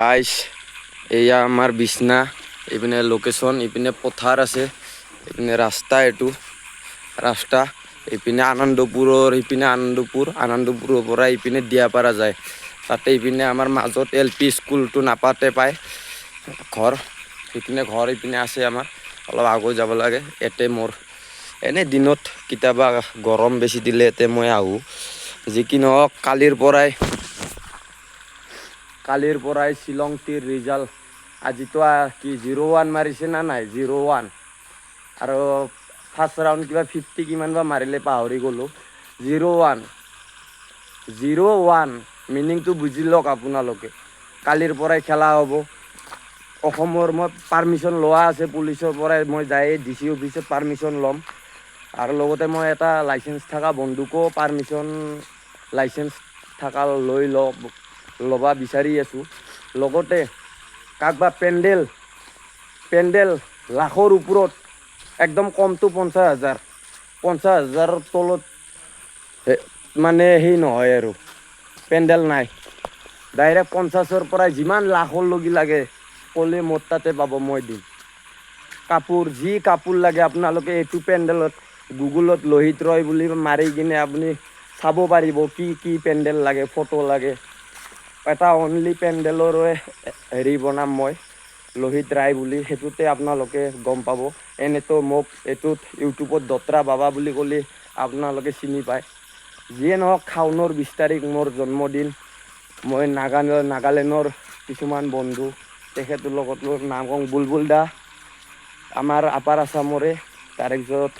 guys এয়া আমাৰ বিছনা এইপিনে লোকেশন এইপিনে পথাৰ আছে এইপিনে ৰাস্তা এটু ৰাস্তা এইপিনে আনন্দপুৰৰ এইপিনে আনন্দপুৰৰ পৰা এইপিনে দিয়াপাৰা যায় তাতে এইপিনে আমাৰ মাজত এলপি স্কুলটো নাপাতে পায় ঘৰ এইপিনে ঘৰ এইপিনে আছে আমাৰ অলপ আগৈ যাব লাগে এতে মোৰ এনে দিনত কিতাবা গৰম বেছি দিলে এতে মই আহো যি কি নহওক কালিৰ পৰাই শিলং টিৰ ৰিজাল্ট আজিতো কি 0-1 মাৰিছে না নাই 0-1 আৰু ফাৰ্ষ্ট ৰাউণ্ড কিবা 50 কিমান বা মাৰিলে পাহৰি গ'লো 0-1 মিনিংটো বুজি লওক আপোনালোকে কালিৰ পৰাই খেলা হ'ব অসমৰ মই পাৰ্মিশ্যন লোৱা আছে পুলিচৰ পৰাই মই যাই ডিচি অফিচত পাৰ্মিশ্যন ল'ম আৰু লগতে মই এটা লাইচেন্স থকা বন্দুকো লাইচেন্স থকা ল'বা বিচাৰি আছোঁ লগতে কাকবা পেণ্ডেল লাখৰ ওপৰত একদম কমটো 50,000 তলত মানে সেই নহয় আৰু পেণ্ডেল নাই ডাইৰেক্ট 50ৰ পৰা যিমান লাখৰ লগি লাগে ক'লে মোৰ তাতে পাব মই দিম যি কাপোৰ লাগে আপোনালোকে এইটো পেণ্ডেলত গুগলত লোহিত ৰয় বুলি মাৰি কিনে আপুনি চাব পাৰিব কি পেণ্ডেল লাগে ফটো লাগে এটা অনলি পেণ্ডেলৰে হেৰি বনাম মই লোহিত ৰায় বুলি সেইটোতে আপোনালোকে গম পাব এনেতো মোক এইটোত ইউটিউবত দত্ৰা বাবা বুলি ক'লে আপোনালোকে চিনি পায় যিয়ে নহওক শাওনৰ 20 তাৰিখ মোৰ জন্মদিন মই নাগালেণ্ডৰ কিছুমান বন্ধু তেখেতৰ লগত নাম কওঁ বুলবুল দা আমাৰ আপাৰ আছামৰে তাৰপিছত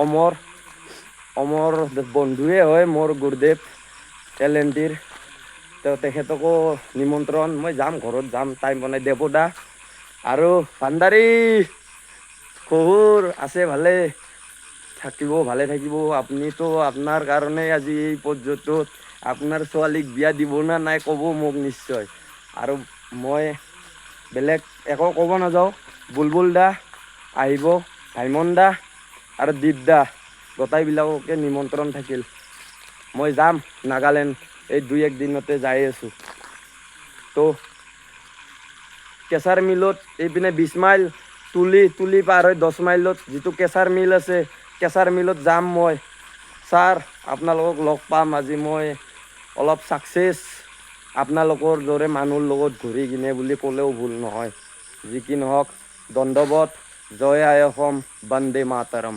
অমৰ বন্ধুৱে হয় মোৰ গুৰুদেৱ টেলেণ্টিৰ তেখেতকো নিমন্ত্ৰণ মই যাম ঘৰত যাম টাইম বনাই দেৱদা আৰু ভাণ্ডাৰী শহুৰ আছে ভালে থাকিব আপুনিতো আপোনাৰ কাৰণে আজি এই পৰ্যটত আপোনাৰ ছোৱালীক বিয়া দিব না নাই ক'ব মোক নিশ্চয় আৰু মই বেলেগ একো ক'ব নাযাওঁ বুলবুল দা আহিব ভাইমন দা আৰু দীপ দা গোটাইবিলাককে নিমন্ত্ৰণ থাকিল মই যাম নাগালেণ্ড এই 2-1 দিনতে যাই আছোঁ তো কেঁচাৰ মিলত এইপিনে 20 মাইল তুলি পাৰ হৈ 10 মাইলত যিটো কেঁচাৰ মিল আছে কেঁচাৰ মিলত যাম মই ছাৰ আপোনালোকক লগ পাম আজি মই অলপ ছাকচেছ আপোনালোকৰ দৰে মানুহৰ লগত ঘূৰি কিনে বুলি ক'লেও ভুল নহয় যি কি নহওক দণ্ডবত জয় আই অসম বন্দে মাতৰম